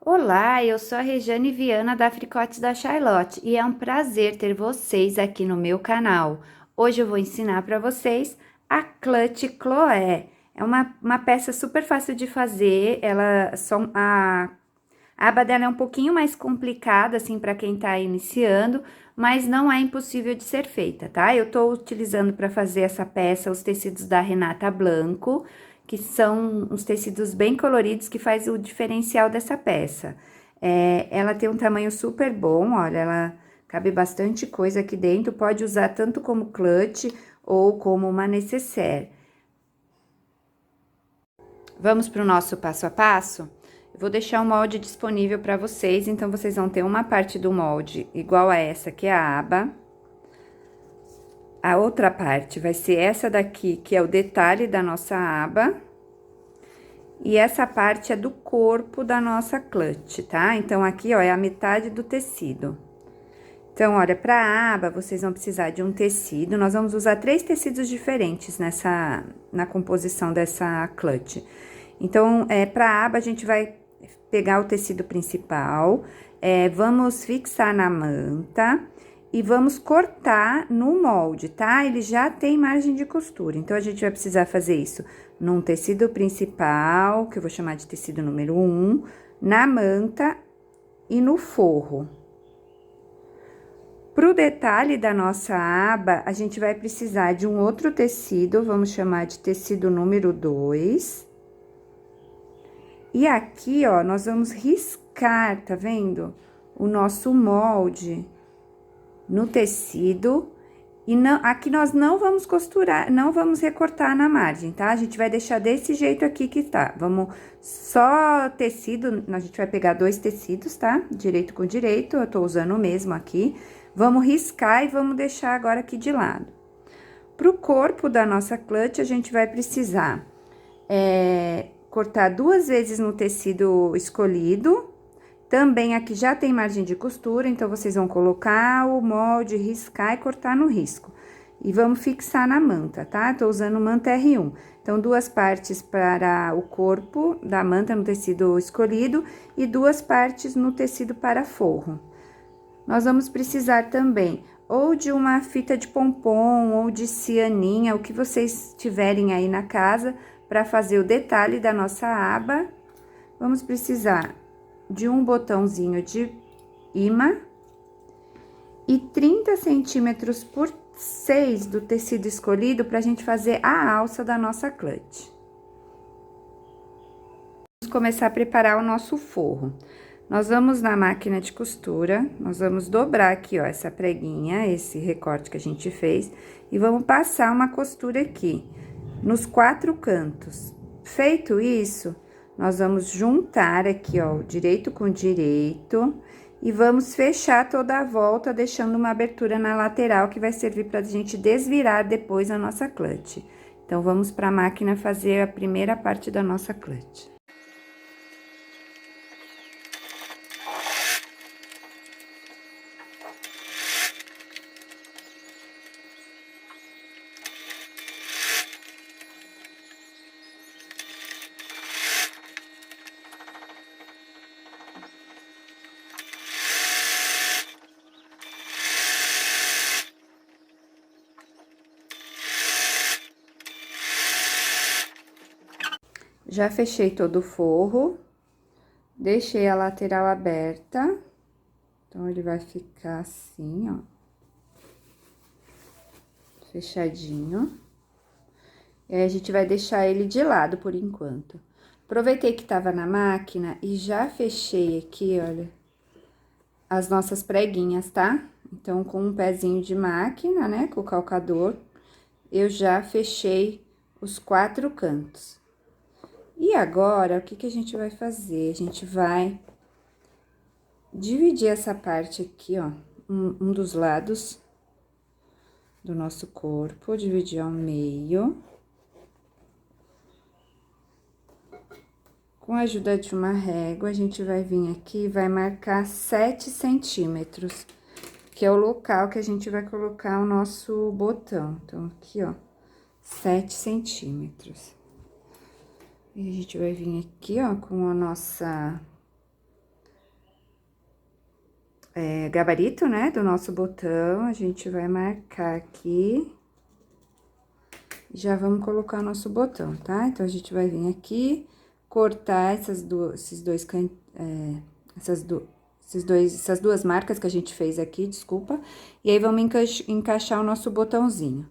Olá, eu sou a Rejane Viana da Fricotes da Charlotte e é um prazer ter vocês aqui no meu canal. Hoje eu vou ensinar para vocês a Clutch Chloé. É uma peça super fácil de fazer, a aba dela é um pouquinho mais complicada, assim, para quem tá iniciando, mas não é impossível de ser feita, tá? Eu tô utilizando para fazer essa peça os tecidos da Renata Blanco, que são uns tecidos bem coloridos que faz o diferencial dessa peça. Ela tem um tamanho super bom, olha, ela cabe bastante coisa aqui dentro, pode usar tanto como clutch ou como uma nécessaire. Vamos para o nosso passo a passo? Eu vou deixar o molde disponível para vocês, então vocês vão ter uma parte do molde igual a essa, que é a aba. A outra parte vai ser essa daqui, que é o detalhe da nossa aba. E essa parte é do corpo da nossa clutch, tá? Então, aqui, ó, é a metade do tecido. Então, olha, para a aba, vocês vão precisar de um tecido. Nós vamos usar 3 tecidos diferentes na composição dessa clutch. Então, para a aba, a gente vai pegar o tecido principal, vamos fixar na manta e vamos cortar no molde, tá? Ele já tem margem de costura, então a gente vai precisar fazer isso num tecido principal, que eu vou chamar de tecido número 1, na manta e no forro. Pro detalhe da nossa aba, a gente vai precisar de um outro tecido, vamos chamar de tecido número 2. E aqui, ó, nós vamos riscar, tá vendo? O nosso molde no tecido. E não, aqui nós não vamos costurar, não vamos recortar na margem, tá? A gente vai deixar desse jeito aqui que tá. Vamos só tecido, a gente vai pegar 2 tecidos, tá? Direito com direito, eu tô usando o mesmo aqui. Vamos riscar e vamos deixar agora aqui de lado. Pro corpo da nossa clutch, a gente vai precisar cortar 2 vezes no tecido escolhido. Também aqui já tem margem de costura, então vocês vão colocar o molde, riscar e cortar no risco. E vamos fixar na manta, tá? Tô usando manta R1. Então, 2 partes para o corpo da manta no tecido escolhido e 2 partes no tecido para forro. Nós vamos precisar também ou de uma fita de pompom ou de cianinha, o que vocês tiverem aí na casa, para fazer o detalhe da nossa aba. Vamos precisar de um botãozinho de imã e 30 centímetros por 6 do tecido escolhido para a gente fazer a alça da nossa clutch. Vamos começar a preparar o nosso forro. Nós vamos na máquina de costura, nós vamos dobrar aqui, ó, essa preguinha, esse recorte que a gente fez, e vamos passar uma costura aqui, nos 4 cantos. Feito isso, nós vamos juntar aqui, ó, o direito com o direito, e vamos fechar toda a volta, deixando uma abertura na lateral, que vai servir pra gente desvirar depois a nossa clutch. Então, vamos pra máquina fazer a primeira parte da nossa clutch. Já fechei todo o forro, deixei a lateral aberta, então, ele vai ficar assim, ó, fechadinho. E aí, a gente vai deixar ele de lado por enquanto. Aproveitei que tava na máquina e já fechei aqui, olha, as nossas preguinhas, tá? Então, com um pezinho de máquina, né, com o calcador, eu já fechei os 4 cantos. E agora, o que que a gente vai fazer? A gente vai dividir essa parte aqui, ó, um dos lados do nosso corpo, dividir ao meio. Com a ajuda de uma régua, a gente vai vir aqui e vai marcar 7 centímetros, que é o local que a gente vai colocar o nosso botão. Então, aqui, ó, 7 centímetros. E a gente vai vir aqui, ó, com a nossa gabarito, né, do nosso botão, a gente vai marcar aqui. Já vamos colocar o nosso botão, tá? Então, a gente vai vir aqui, cortar essas duas marcas que a gente fez aqui, desculpa. E aí, vamos encaixar o nosso botãozinho.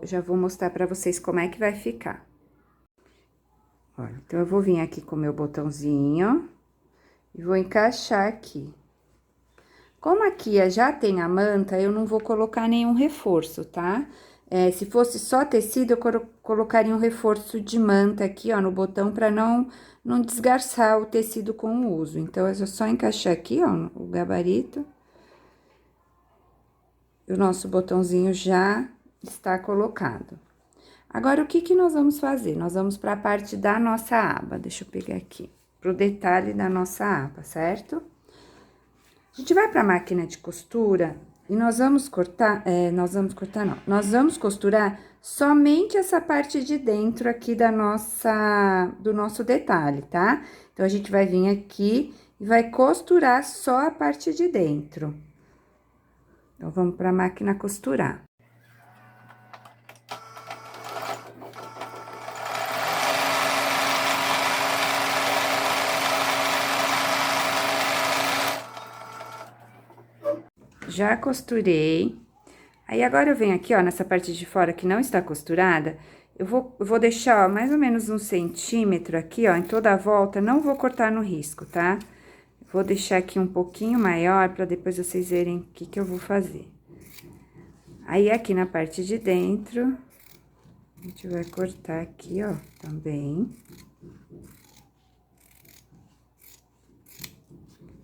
Já vou mostrar pra vocês como é que vai ficar. Olha, então, eu vou vir aqui com o meu botãozinho e vou encaixar aqui. Como aqui já tem a manta, eu não vou colocar nenhum reforço, tá? Se fosse só tecido, eu colocaria um reforço de manta aqui, ó, no botão, pra não desgarçar o tecido com o uso. Então, é só encaixar aqui, ó, o gabarito. E o nosso botãozinho já está colocado. Agora, o que que nós vamos fazer? Nós vamos pra parte da nossa aba. Deixa eu pegar aqui, pro detalhe da nossa aba, certo? A gente vai pra máquina de costura e nós vamos nós vamos costurar somente essa parte de dentro aqui do nosso detalhe, tá? Então, a gente vai vir aqui e vai costurar só a parte de dentro. Então, vamos pra máquina costurar. Já costurei. Aí, agora eu venho aqui, ó, nessa parte de fora que não está costurada, eu vou deixar, ó, mais ou menos 1 centímetro aqui, ó, em toda a volta, não vou cortar no risco, tá? Vou deixar aqui um pouquinho maior, pra depois vocês verem o que que eu vou fazer. Aí, aqui na parte de dentro, a gente vai cortar aqui, ó, também.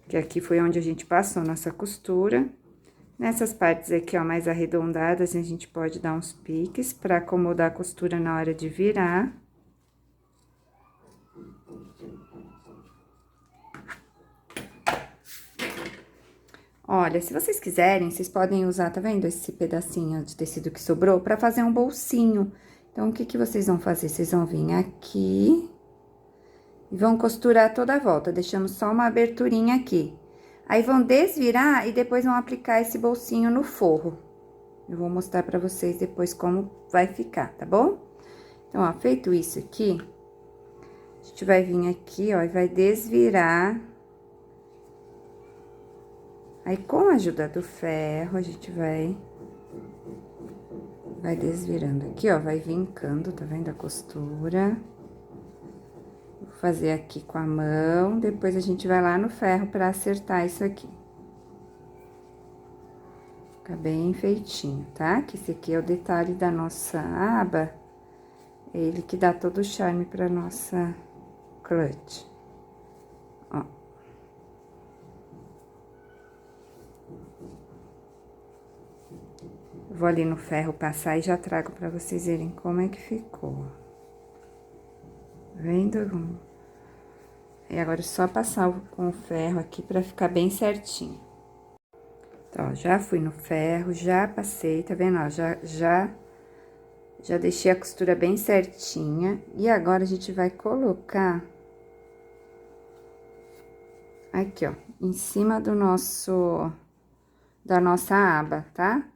Que aqui foi onde a gente passou nossa costura. Nessas partes aqui, ó, mais arredondadas, a gente pode dar uns piques pra acomodar a costura na hora de virar. Olha, se vocês quiserem, vocês podem usar, tá vendo esse pedacinho de tecido que sobrou pra fazer um bolsinho. Então, o que que vocês vão fazer? Vocês vão vir aqui e vão costurar toda a volta, deixando só uma aberturinha aqui. Aí, vão desvirar e depois vão aplicar esse bolsinho no forro. Eu vou mostrar pra vocês depois como vai ficar, tá bom? Então, ó, feito isso aqui, a gente vai vir aqui, ó, e vai desvirar. Aí, com a ajuda do ferro, a gente vai desvirando aqui, ó, vai vincando, tá vendo a costura? Vou fazer aqui com a mão, depois a gente vai lá no ferro pra acertar isso aqui. Fica bem feitinho, tá? Que esse aqui é o detalhe da nossa aba, é ele que dá todo o charme pra nossa clutch. Ó. Vou ali no ferro passar e já trago pra vocês verem como é que ficou. Vendo? E agora é só passar com o ferro aqui pra ficar bem certinho. Então, ó, já fui no ferro, já passei, tá vendo? Ó, já deixei a costura bem certinha. E agora, a gente vai colocar aqui, ó, em cima da nossa aba, tá?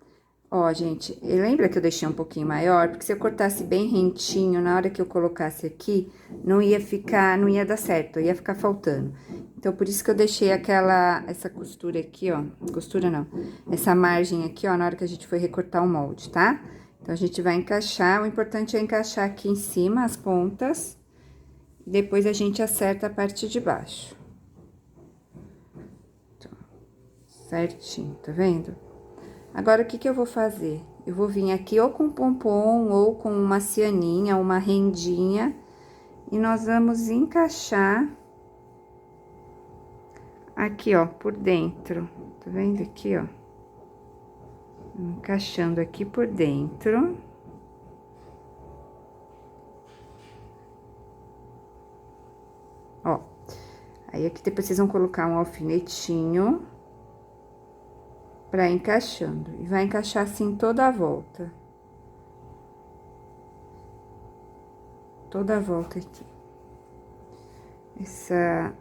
Ó, gente, lembra que eu deixei um pouquinho maior? Porque se eu cortasse bem rentinho, na hora que eu colocasse aqui, não ia dar certo, ia ficar faltando. Então, por isso que eu deixei essa costura aqui, ó, costura não, essa margem aqui, ó, na hora que a gente for recortar o molde, tá? Então, a gente vai encaixar, o importante é encaixar aqui em cima as pontas, depois a gente acerta a parte de baixo. Então, certinho, tá vendo? Agora, o que que eu vou fazer? Eu vou vir aqui ou com pompom, ou com uma cianinha, uma rendinha, e nós vamos encaixar aqui, ó, por dentro. Tá vendo aqui, ó? Encaixando aqui por dentro. Ó. Aí, aqui depois vocês vão colocar um alfinetinho pra encaixando. E vai encaixar assim toda a volta. Toda a volta aqui. Essa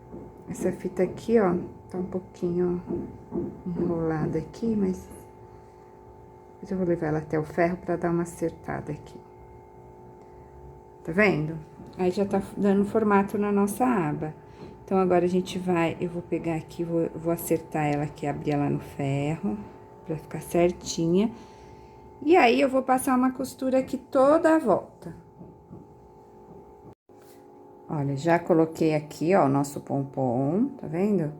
fita aqui, ó, Tá um pouquinho enrolada aqui, mas eu vou levar ela até o ferro pra dar uma acertada aqui. Tá vendo? Aí já tá dando formato na nossa aba. Então, agora a gente vai, eu vou pegar aqui, vou acertar ela aqui, abrir ela no ferro, pra ficar certinha. E aí, eu vou passar uma costura aqui toda a volta. Olha, já coloquei aqui, ó, o nosso pompom, tá vendo?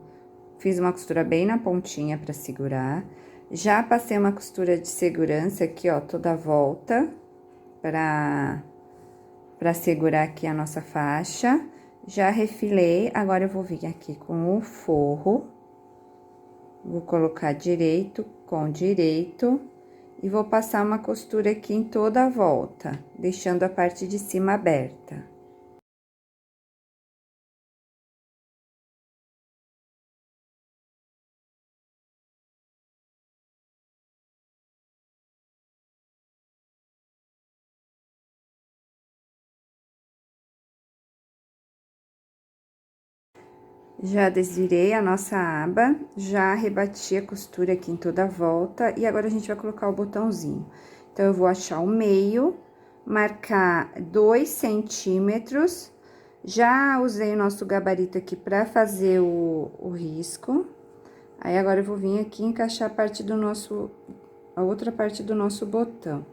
Fiz uma costura bem na pontinha pra segurar. Já passei uma costura de segurança aqui, ó, toda a volta, pra segurar aqui a nossa faixa. Já refilei, agora eu vou vir aqui com o forro. Vou colocar direito com direito. E vou passar uma costura aqui em toda a volta, deixando a parte de cima aberta. Já desvirei a nossa aba, já rebati a costura aqui em toda a volta, e agora a gente vai colocar o botãozinho. Então, eu vou achar o meio, marcar 2 centímetros, já usei o nosso gabarito aqui pra fazer o risco. Aí, agora eu vou vir aqui encaixar a parte do nosso, a outra parte do nosso botão.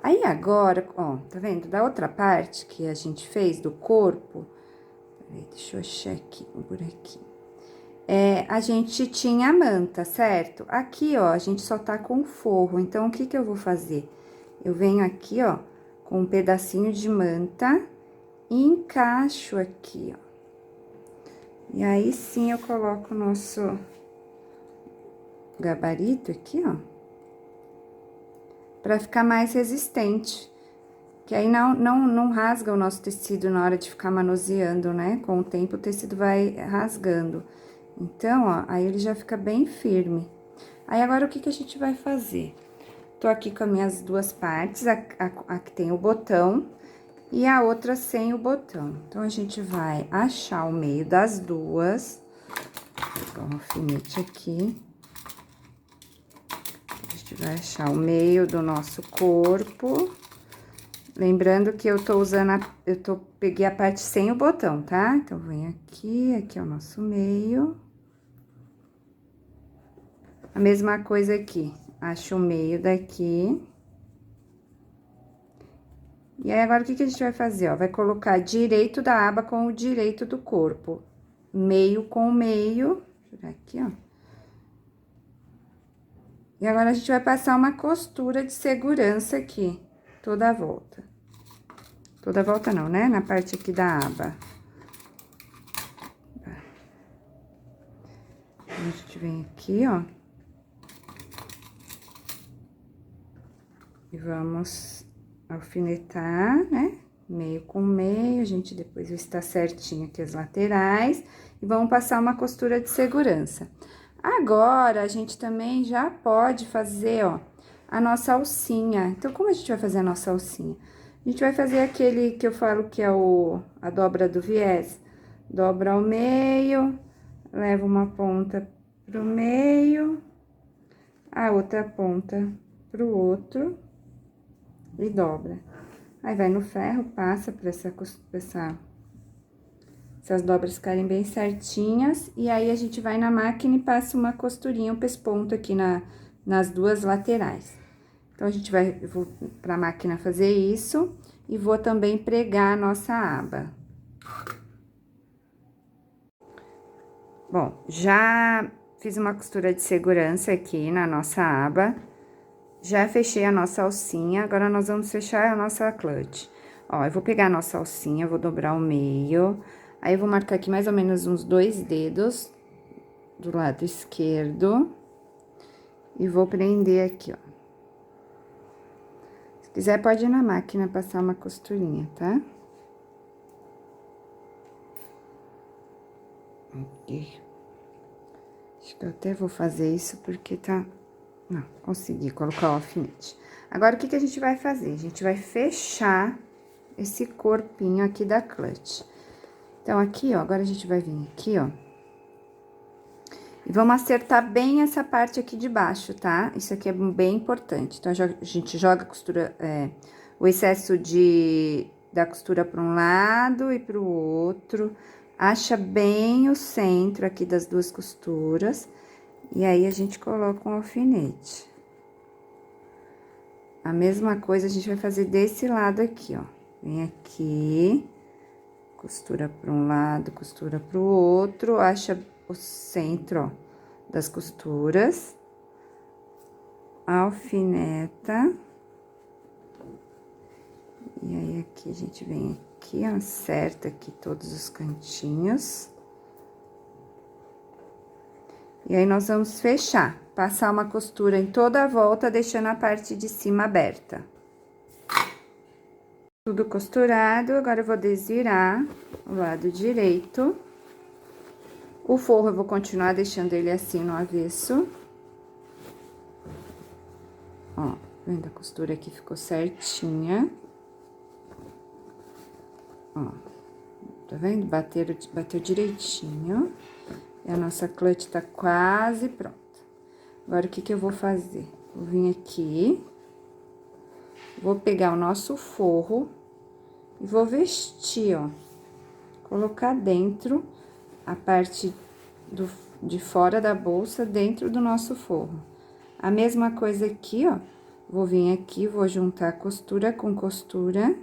Aí, agora, ó, tá vendo? Da outra parte que a gente fez do corpo, peraí, deixa eu achar aqui, por aqui. A gente tinha a manta, certo? Aqui, ó, a gente só tá com o forro, então, o que que eu vou fazer? Eu venho aqui, ó, com um pedacinho de manta e encaixo aqui, ó. E aí, sim, eu coloco o nosso gabarito aqui, ó, pra ficar mais resistente. Que aí não rasga o nosso tecido na hora de ficar manuseando, né? Com o tempo, o tecido vai rasgando. Então, ó, aí ele já fica bem firme. Aí, agora, o que que a gente vai fazer? Tô aqui com as minhas duas partes, a que tem o botão e a outra sem o botão. Então, a gente vai achar o meio das duas. Vou pegar um alfinete aqui. A gente vai achar o meio do nosso corpo. Lembrando que eu tô usando, peguei a parte sem o botão, tá? Então, vem aqui, aqui é o nosso meio. A mesma coisa aqui, acho o meio daqui. E aí, agora, o que que a gente vai fazer, ó? Vai colocar direito da aba com o direito do corpo. Meio com meio, aqui, ó. E agora, a gente vai passar uma costura de segurança aqui, toda a volta. Toda a volta não, né? Na parte aqui da aba. A gente vem aqui, ó. E vamos alfinetar, né? Meio com meio, a gente depois vai estar certinho aqui as laterais. E vamos passar uma costura de segurança. Agora, a gente também já pode fazer, ó, a nossa alcinha. Então, como a gente vai fazer a nossa alcinha? A gente vai fazer aquele que eu falo que é a dobra do viés. Dobra ao meio, leva uma ponta pro meio, a outra ponta pro outro e dobra. Aí, vai no ferro, passa pra essas dobras ficarem bem certinhas. E aí, a gente vai na máquina e passa uma costurinha, um pesponto aqui nas duas laterais. Então, eu vou pra máquina fazer isso e vou também pregar a nossa aba. Bom, já fiz uma costura de segurança aqui na nossa aba. Já fechei a nossa alcinha, agora nós vamos fechar a nossa clutch. Ó, eu vou pegar a nossa alcinha, vou dobrar o meio, aí eu vou marcar aqui mais ou menos uns 2 dedos do lado esquerdo e vou prender aqui, ó. Se quiser, pode ir na máquina passar uma costurinha, tá? Aqui. Acho que eu até vou fazer isso porque tá... Não, consegui colocar o alfinete. Agora, o que que a gente vai fazer? A gente vai fechar esse corpinho aqui da clutch. Então, aqui, ó, agora a gente vai vir aqui, ó. E vamos acertar bem essa parte aqui de baixo, tá? Isso aqui é bem importante. Então, a gente joga a costura, o excesso da costura para um lado e para o outro. Acha bem o centro aqui das duas costuras. E aí, a gente coloca um alfinete. A mesma coisa a gente vai fazer desse lado aqui, ó. Vem aqui, costura para um lado, costura para o outro, acha o centro, ó, das costuras, alfineta. E aí, aqui a gente vem aqui, ó, acerta aqui todos os cantinhos. E aí, nós vamos fechar, passar uma costura em toda a volta, deixando a parte de cima aberta. Tudo costurado, agora eu vou desvirar o lado direito. O forro eu vou continuar deixando ele assim no avesso. Ó, vendo a costura aqui ficou certinha. Ó, tá vendo? Bateu direitinho. E a nossa clutch tá quase pronta. Agora, o que que eu vou fazer? Vou vir aqui, vou pegar o nosso forro e vou vestir, ó. Colocar dentro a parte de fora da bolsa, dentro do nosso forro. A mesma coisa aqui, ó. Vou vir aqui, vou juntar costura com costura.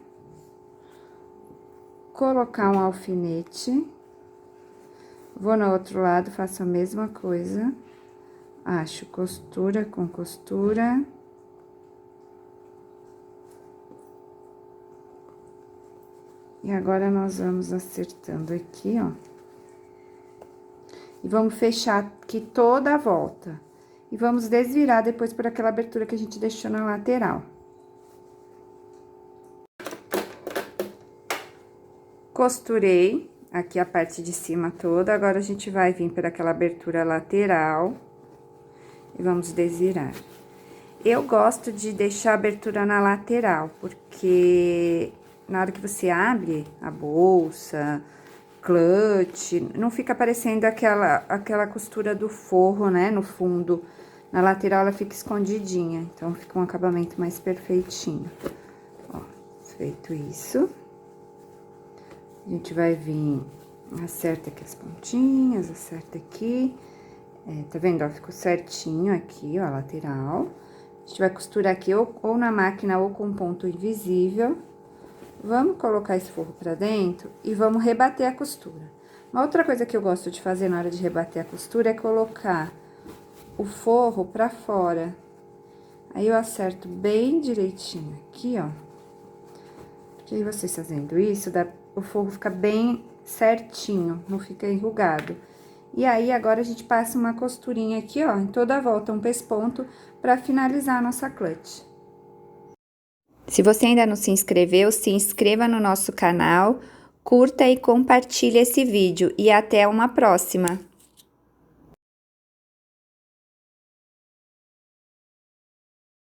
Colocar um alfinete. Vou no outro lado, faço a mesma coisa. Acho costura com costura. E agora, nós vamos acertando aqui, ó. E vamos fechar aqui toda a volta. E vamos desvirar depois por aquela abertura que a gente deixou na lateral. Costurei aqui a parte de cima toda, agora a gente vai vir por aquela abertura lateral e vamos desvirar. Eu gosto de deixar a abertura na lateral, porque na hora que você abre a bolsa, clutch, não fica aparecendo aquela costura do forro, né, no fundo. Na lateral ela fica escondidinha, então fica um acabamento mais perfeitinho. Ó, feito isso. A gente vai vir, acerta aqui as pontinhas, acerta aqui. Tá vendo, ó, ficou certinho aqui, ó, a lateral. A gente vai costurar aqui ou na máquina ou com ponto invisível. Vamos colocar esse forro pra dentro e vamos rebater a costura. Uma outra coisa que eu gosto de fazer na hora de rebater a costura é colocar o forro pra fora. Aí, eu acerto bem direitinho aqui, ó. Porque aí, vocês fazendo isso, o forro fica bem certinho, não fica enrugado. E aí, agora, a gente passa uma costurinha aqui, ó, em toda a volta, um pesponto, pra finalizar a nossa clutch. Se você ainda não se inscreveu, se inscreva no nosso canal, curta e compartilhe esse vídeo. E até uma próxima!